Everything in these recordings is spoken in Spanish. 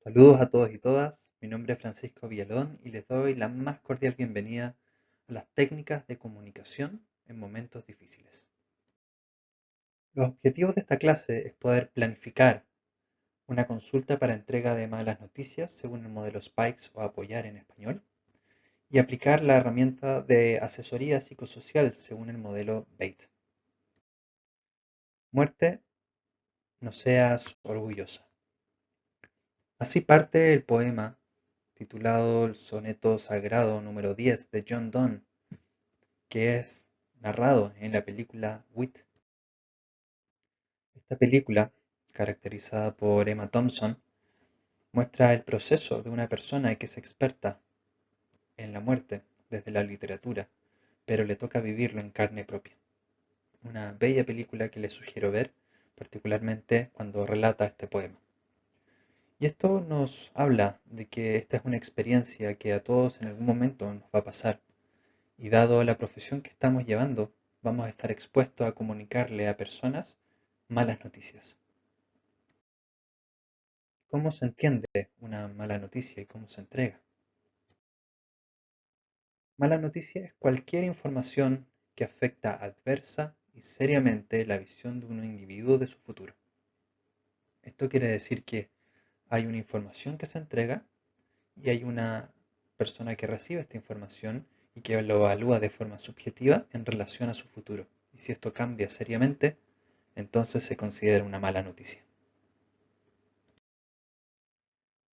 Saludos a todos y todas, mi nombre es Francisco Villalón y les doy la más cordial bienvenida a las técnicas de comunicación en momentos difíciles. Los objetivos de esta clase es poder planificar una consulta para entrega de malas noticias según el modelo Spikes o apoyar en español y aplicar la herramienta de asesoría psicosocial según el modelo BATE. Muerte, no seas orgullosa. Así parte el poema titulado El soneto sagrado número 10 de John Donne, que es narrado en la película Wit. Esta película, caracterizada por Emma Thompson, muestra el proceso de una persona que es experta en la muerte desde la literatura, pero le toca vivirlo en carne propia. Una bella película que les sugiero ver, particularmente cuando relata este poema. Y esto nos habla de que esta es una experiencia que a todos en algún momento nos va a pasar. Y dado la profesión que estamos llevando, vamos a estar expuestos a comunicarle a personas malas noticias. ¿Cómo se entiende una mala noticia y cómo se entrega? Mala noticia es cualquier información que afecta adversa y seriamente la visión de un individuo de su futuro. Esto quiere decir que hay una información que se entrega y hay una persona que recibe esta información y que lo evalúa de forma subjetiva en relación a su futuro. Y si esto cambia seriamente, entonces se considera una mala noticia.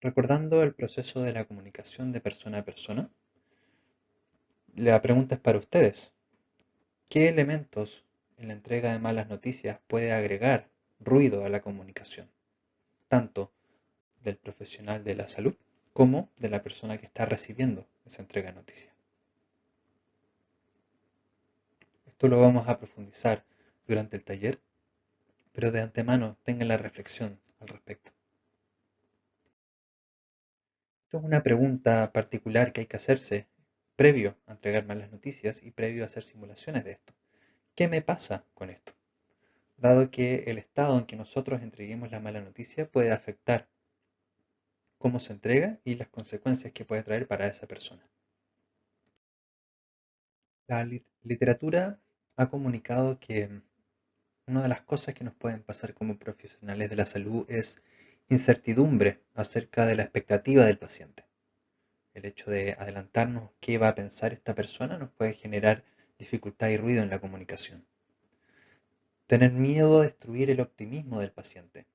Recordando el proceso de la comunicación de persona a persona, la pregunta es para ustedes. ¿Qué elementos en la entrega de malas noticias puede agregar ruido a la comunicación, tanto del profesional de la salud como de la persona que está recibiendo esa entrega de noticias? Esto lo vamos a profundizar durante el taller, pero de antemano tengan la reflexión al respecto. Esto es una pregunta particular que hay que hacerse previo a entregar malas noticias y previo a hacer simulaciones de esto. ¿Qué me pasa con esto? Dado que el estado en que nosotros entreguemos la mala noticia puede afectar cómo se entrega y las consecuencias que puede traer para esa persona. La literatura ha comunicado que una de las cosas que nos pueden pasar como profesionales de la salud es incertidumbre acerca de la expectativa del paciente. El hecho de adelantarnos qué va a pensar esta persona nos puede generar dificultad y ruido en la comunicación. Tener miedo a destruir el optimismo del paciente,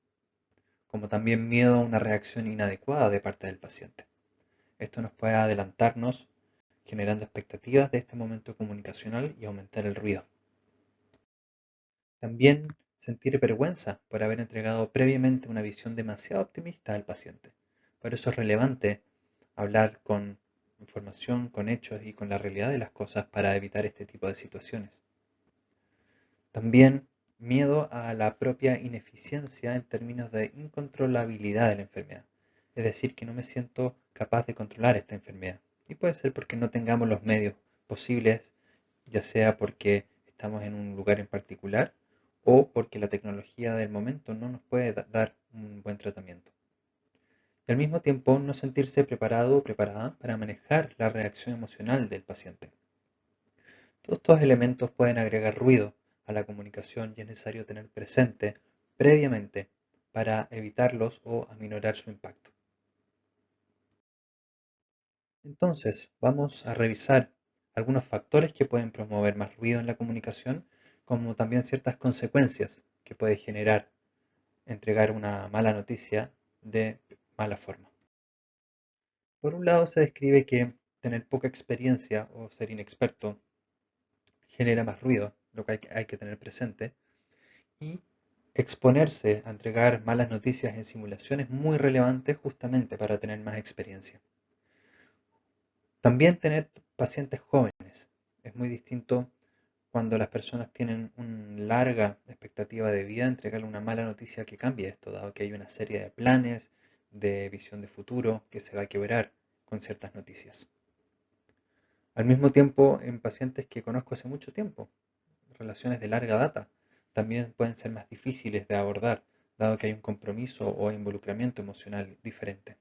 como también miedo a una reacción inadecuada de parte del paciente. Esto nos puede adelantarnos generando expectativas de este momento comunicacional y aumentar el ruido. También sentir vergüenza por haber entregado previamente una visión demasiado optimista al paciente. Por eso es relevante hablar con información, con hechos y con la realidad de las cosas para evitar este tipo de situaciones. También miedo a la propia ineficiencia en términos de incontrolabilidad de la enfermedad. Es decir, que no me siento capaz de controlar esta enfermedad. Y puede ser porque no tengamos los medios posibles, ya sea porque estamos en un lugar en particular o porque la tecnología del momento no nos puede dar un buen tratamiento. Y al mismo tiempo no sentirse preparado o preparada para manejar la reacción emocional del paciente. Todos estos elementos pueden agregar ruido a la comunicación y es necesario tener presente previamente para evitarlos o aminorar su impacto. Entonces, vamos a revisar algunos factores que pueden promover más ruido en la comunicación, como también ciertas consecuencias que puede generar entregar una mala noticia de mala forma. Por un lado, se describe que tener poca experiencia o ser inexperto genera más ruido, lo que hay que tener presente, y exponerse a entregar malas noticias en simulación es muy relevante justamente para tener más experiencia. También tener pacientes jóvenes es muy distinto cuando las personas tienen una larga expectativa de vida, entregarle una mala noticia que cambie esto, dado que hay una serie de planes, de visión de futuro que se va a quebrar con ciertas noticias. Al mismo tiempo, en pacientes que conozco hace mucho tiempo, relaciones de larga data, también pueden ser más difíciles de abordar, dado que hay un compromiso o involucramiento emocional diferente.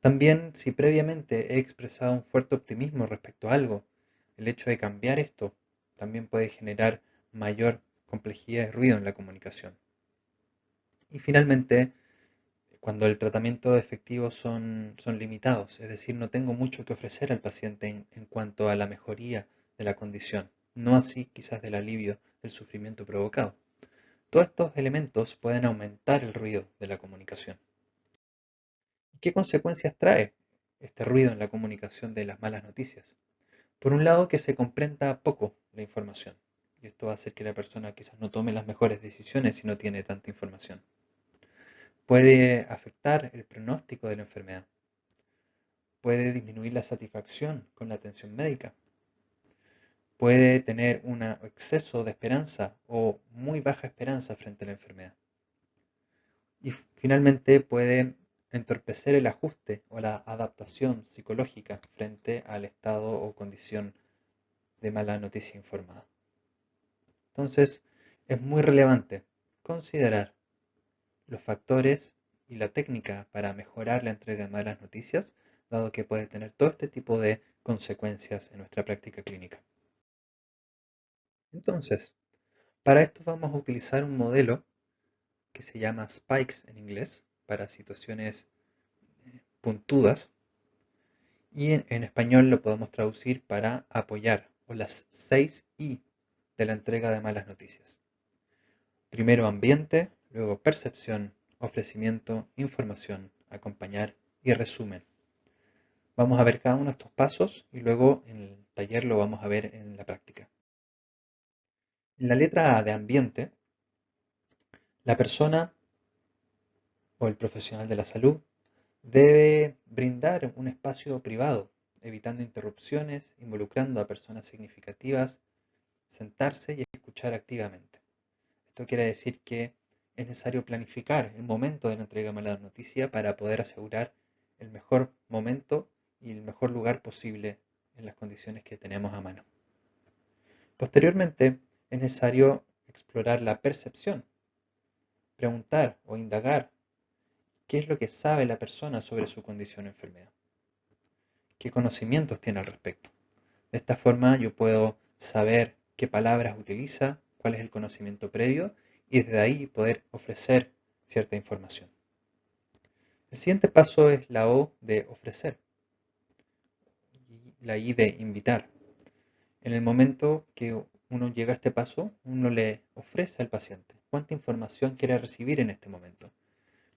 También, si previamente he expresado un fuerte optimismo respecto a algo, el hecho de cambiar esto también puede generar mayor complejidad y ruido en la comunicación. Y finalmente, cuando el tratamiento efectivo son limitados, es decir, no tengo mucho que ofrecer al paciente en cuanto a la mejoría de la condición, no así quizás del alivio del sufrimiento provocado. Todos estos elementos pueden aumentar el ruido de la comunicación. ¿Qué consecuencias trae este ruido en la comunicación de las malas noticias? Por un lado, que se comprenda poco la información, y esto va a hacer que la persona quizás no tome las mejores decisiones si no tiene tanta información. Puede afectar el pronóstico de la enfermedad, puede disminuir la satisfacción con la atención médica, puede tener un exceso de esperanza o muy baja esperanza frente a la enfermedad. Y finalmente puede entorpecer el ajuste o la adaptación psicológica frente al estado o condición de mala noticia informada. Entonces, es muy relevante considerar los factores y la técnica para mejorar la entrega de malas noticias, dado que puede tener todo este tipo de consecuencias en nuestra práctica clínica. Entonces, para esto vamos a utilizar un modelo que se llama SPIKES en inglés, para situaciones puntudas, y en español lo podemos traducir para apoyar, o las 6 I de la entrega de malas noticias. Primero ambiente, luego percepción, ofrecimiento, información, acompañar y resumen. Vamos a ver cada uno de estos pasos y luego en el taller lo vamos a ver en la práctica. En la letra A de ambiente, la persona o el profesional de la salud debe brindar un espacio privado, evitando interrupciones, involucrando a personas significativas, sentarse y escuchar activamente. Esto quiere decir que es necesario planificar el momento de la entrega de mala noticia para poder asegurar el mejor momento y el mejor lugar posible en las condiciones que tenemos a mano. Posteriormente, es necesario explorar la percepción, preguntar o indagar qué es lo que sabe la persona sobre su condición o enfermedad, qué conocimientos tiene al respecto. De esta forma yo puedo saber qué palabras utiliza, cuál es el conocimiento previo y desde ahí poder ofrecer cierta información. El siguiente paso es la O de ofrecer y la I de invitar. En el momento que uno llega a este paso, uno le ofrece al paciente cuánta información quiere recibir en este momento.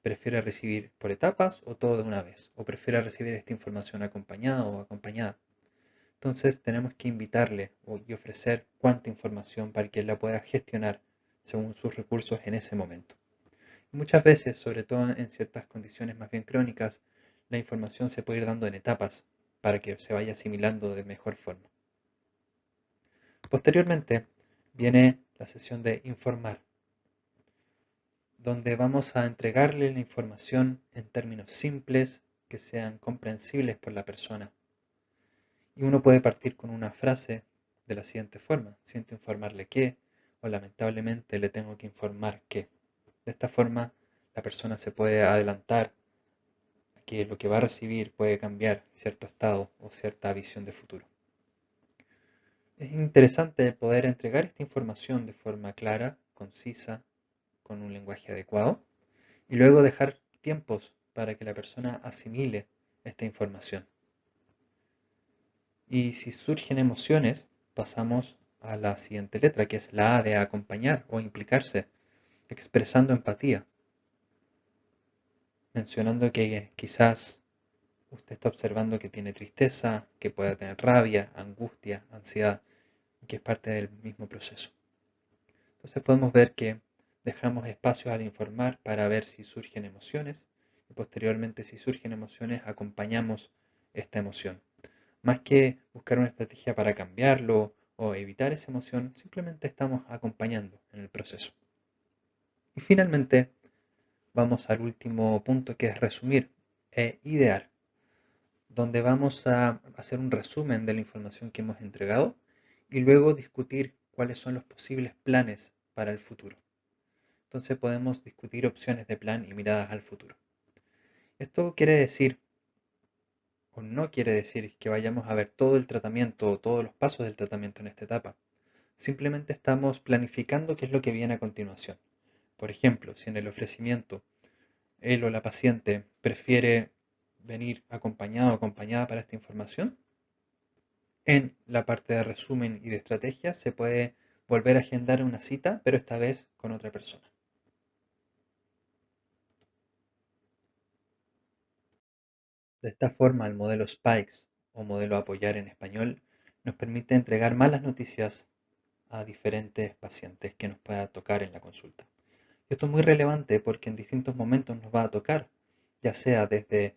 ¿Prefiere recibir por etapas o todo de una vez? ¿O prefiere recibir esta información acompañada o acompañada? Entonces tenemos que invitarle y ofrecer cuánta información para que él la pueda gestionar según sus recursos en ese momento. Y muchas veces, sobre todo en ciertas condiciones más bien crónicas, la información se puede ir dando en etapas para que se vaya asimilando de mejor forma. Posteriormente viene la sesión de informar, donde vamos a entregarle la información en términos simples que sean comprensibles por la persona. Y uno puede partir con una frase de la siguiente forma: siento informarle que, o lamentablemente le tengo que informar que. De esta forma, la persona se puede adelantar a que lo que va a recibir puede cambiar cierto estado o cierta visión de futuro. Es interesante poder entregar esta información de forma clara, concisa, con un lenguaje adecuado, y luego dejar tiempos para que la persona asimile esta información. Y si surgen emociones, pasamos a la siguiente letra, que es la A de acompañar o implicarse, expresando empatía, mencionando que quizás usted está observando que tiene tristeza, que pueda tener rabia, angustia, ansiedad, y que es parte del mismo proceso. Entonces podemos ver que dejamos espacios al informar para ver si surgen emociones y posteriormente si surgen emociones acompañamos esta emoción. Más que buscar una estrategia para cambiarlo o evitar esa emoción, simplemente estamos acompañando en el proceso. Y finalmente vamos al último punto, que es resumir e idear, donde vamos a hacer un resumen de la información que hemos entregado y luego discutir cuáles son los posibles planes para el futuro. Entonces podemos discutir opciones de plan y miradas al futuro. Esto quiere decir o no quiere decir que vayamos a ver todo el tratamiento o todos los pasos del tratamiento en esta etapa. Simplemente estamos planificando qué es lo que viene a continuación. Por ejemplo, si en el ofrecimiento él o la paciente prefiere venir acompañado o acompañada para esta información, en la parte de resumen y de estrategia se puede volver a agendar una cita, pero esta vez con otra persona. De esta forma, el modelo Spikes o modelo apoyar en español nos permite entregar malas noticias a diferentes pacientes que nos pueda tocar en la consulta. Esto es muy relevante porque en distintos momentos nos va a tocar, ya sea desde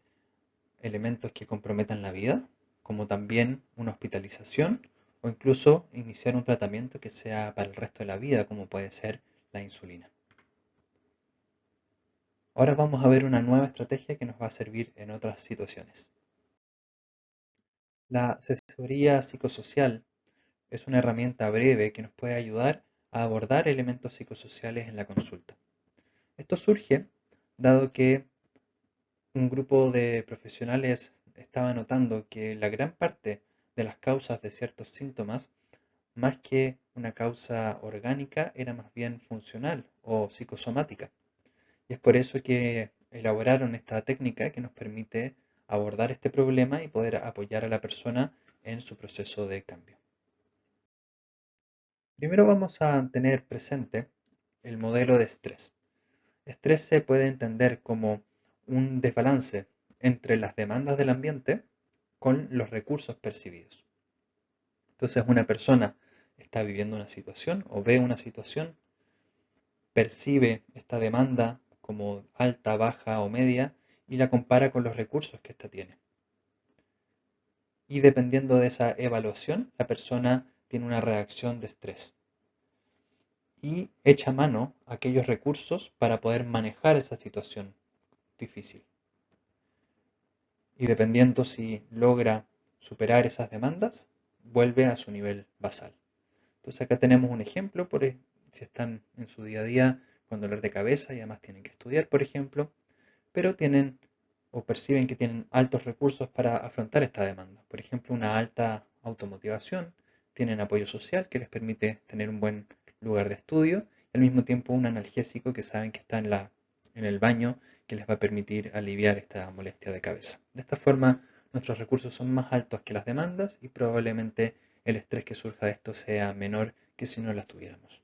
elementos que comprometan la vida, como también una hospitalización o incluso iniciar un tratamiento que sea para el resto de la vida, como puede ser la insulina. Ahora vamos a ver una nueva estrategia que nos va a servir en otras situaciones. La asesoría psicosocial es una herramienta breve que nos puede ayudar a abordar elementos psicosociales en la consulta. Esto surge dado que un grupo de profesionales estaba notando que la gran parte de las causas de ciertos síntomas, más que una causa orgánica, era más bien funcional o psicosomática. Y es por eso que elaboraron esta técnica que nos permite abordar este problema y poder apoyar a la persona en su proceso de cambio. Primero vamos a tener presente el modelo de estrés. Estrés se puede entender como un desbalance entre las demandas del ambiente con los recursos percibidos. Entonces una persona está viviendo una situación o ve una situación, percibe esta demanda como alta, baja o media y la compara con los recursos que ésta tiene. Y dependiendo de esa evaluación, la persona tiene una reacción de estrés y echa mano a aquellos recursos para poder manejar esa situación difícil. Y dependiendo si logra superar esas demandas, vuelve a su nivel basal. Entonces acá tenemos un ejemplo, si están en su día a día con dolor de cabeza y además tienen que estudiar, por ejemplo, pero tienen o perciben que tienen altos recursos para afrontar esta demanda. Por ejemplo, una alta automotivación, tienen apoyo social que les permite tener un buen lugar de estudio y al mismo tiempo un analgésico que saben que está en el baño que les va a permitir aliviar esta molestia de cabeza. De esta forma, nuestros recursos son más altos que las demandas y probablemente el estrés que surja de esto sea menor que si no las tuviéramos.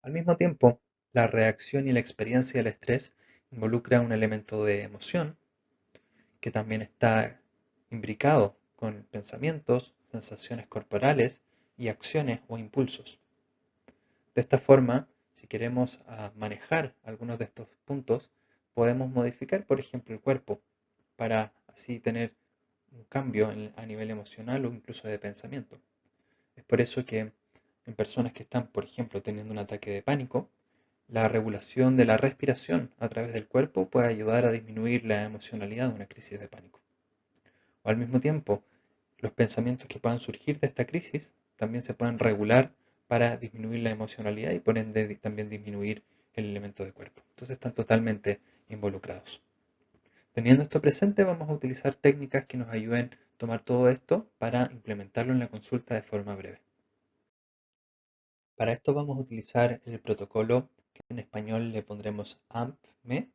Al mismo tiempo, la reacción y la experiencia del estrés involucra un elemento de emoción que también está imbricado con pensamientos, sensaciones corporales y acciones o impulsos. De esta forma, si queremos manejar algunos de estos puntos, podemos modificar, por ejemplo, el cuerpo para así tener un cambio a nivel emocional o incluso de pensamiento. Es por eso que en personas que están, por ejemplo, teniendo un ataque de pánico, la regulación de la respiración a través del cuerpo puede ayudar a disminuir la emocionalidad de una crisis de pánico. O al mismo tiempo, los pensamientos que puedan surgir de esta crisis también se pueden regular para disminuir la emocionalidad y por ende también disminuir el elemento de cuerpo. Entonces están totalmente involucrados. Teniendo esto presente, vamos a utilizar técnicas que nos ayuden a tomar todo esto para implementarlo en la consulta de forma breve. Para esto vamos a utilizar el protocolo que en español le pondremos AMP-ME,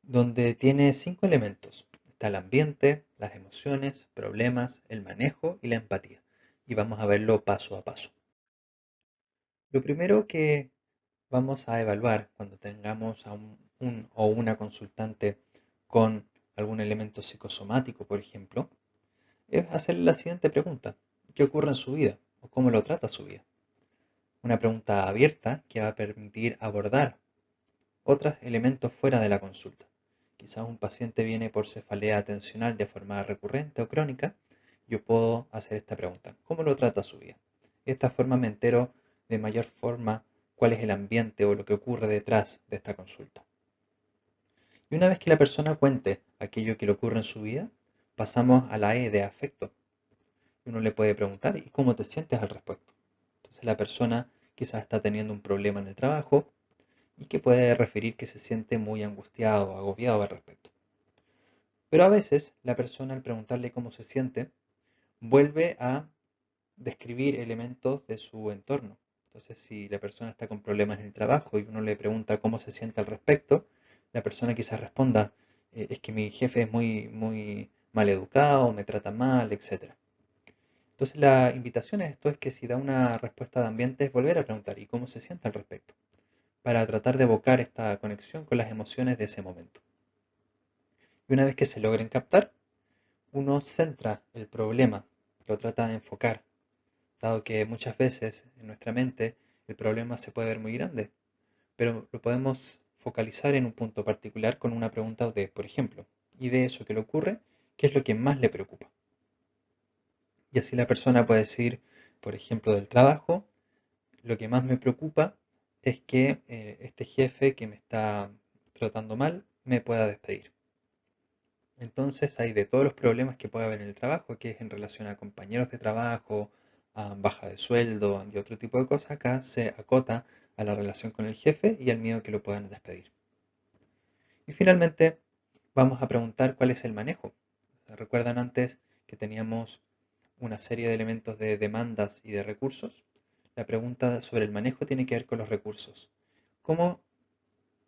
donde tiene 5 elementos. Está el ambiente, las emociones, problemas, el manejo y la empatía. Y vamos a verlo paso a paso. Lo primero que vamos a evaluar cuando tengamos a un o una consultante con algún elemento psicosomático, por ejemplo, es hacerle la siguiente pregunta. ¿Qué ocurre en su vida? ¿O cómo lo trata su vida? Una pregunta abierta que va a permitir abordar otros elementos fuera de la consulta. Quizás un paciente viene por cefalea atencional de forma recurrente o crónica. Yo puedo hacer esta pregunta. ¿Cómo lo trata su vida? De esta forma me entero de mayor forma cuál es el ambiente o lo que ocurre detrás de esta consulta. Y una vez que la persona cuente aquello que le ocurre en su vida, pasamos a la E de afecto. Y uno le puede preguntar, ¿y cómo te sientes al respecto? Entonces la persona quizás está teniendo un problema en el trabajo y que puede referir que se siente muy angustiado o agobiado al respecto. Pero a veces la persona al preguntarle cómo se siente, vuelve a describir elementos de su entorno. Entonces, si la persona está con problemas en el trabajo y uno le pregunta cómo se siente al respecto, la persona quizás responda, es que mi jefe es muy mal educado, me trata mal, etcétera. Entonces, la invitación a esto es que si da una respuesta de ambiente es volver a preguntar, ¿y cómo se siente al respecto? Para tratar de evocar esta conexión con las emociones de ese momento. Y una vez que se logren captar, uno centra el problema, lo trata de enfocar, dado que muchas veces en nuestra mente el problema se puede ver muy grande, pero lo podemos focalizar en un punto particular con una pregunta de, por ejemplo, y de eso que le ocurre, ¿qué es lo que más le preocupa? Y así la persona puede decir, por ejemplo, del trabajo, lo que más me preocupa es que este jefe que me está tratando mal me pueda despedir. Entonces hay de todos los problemas que puede haber en el trabajo, que es en relación a compañeros de trabajo, a baja de sueldo y otro tipo de cosas, acá se acota a la relación con el jefe y al miedo que lo puedan despedir. Y finalmente vamos a preguntar cuál es el manejo. ¿Recuerdan antes que teníamos una serie de elementos de demandas y de recursos? La pregunta sobre el manejo tiene que ver con los recursos. ¿Cómo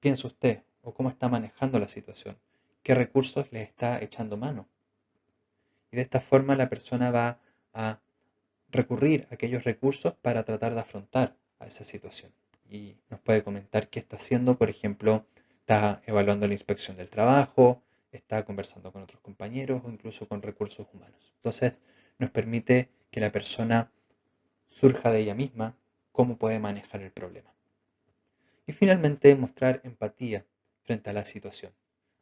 piensa usted o cómo está manejando la situación? ¿Qué recursos le está echando mano? Y de esta forma la persona va a recurrir a aquellos recursos para tratar de afrontar a esa situación. Y nos puede comentar qué está haciendo, por ejemplo, está evaluando la inspección del trabajo, está conversando con otros compañeros o incluso con recursos humanos. Entonces, nos permite que la persona surja de ella misma cómo puede manejar el problema. Y finalmente, mostrar empatía frente a la situación.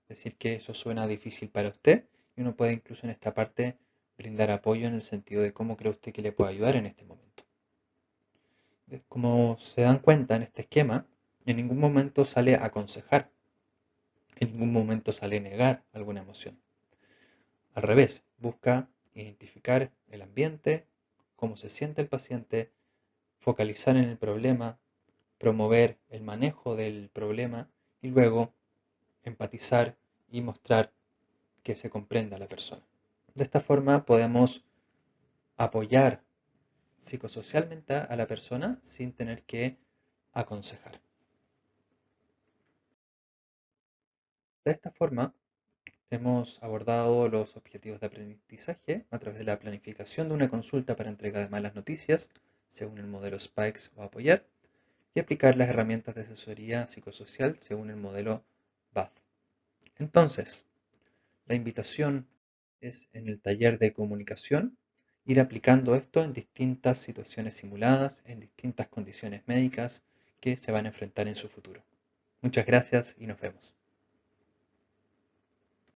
Decir que eso suena difícil para usted y uno puede incluso en esta parte brindar apoyo en el sentido de cómo cree usted que le puede ayudar en este momento. Como se dan cuenta en este esquema, en ningún momento sale a aconsejar, en ningún momento sale a negar alguna emoción. Al revés, busca identificar el ambiente, cómo se siente el paciente, focalizar en el problema, promover el manejo del problema y luego empatizar y mostrar que se comprenda a la persona. De esta forma podemos apoyar psicosocialmente a la persona sin tener que aconsejar. De esta forma hemos abordado los objetivos de aprendizaje a través de la planificación de una consulta para entrega de malas noticias, según el modelo SPIKES o apoyar, y aplicar las herramientas de asesoría psicosocial según el modelo BATH. Entonces, la invitación es en el taller de comunicación ir aplicando esto en distintas situaciones simuladas, en distintas condiciones médicas que se van a enfrentar en su futuro. Muchas gracias y nos vemos.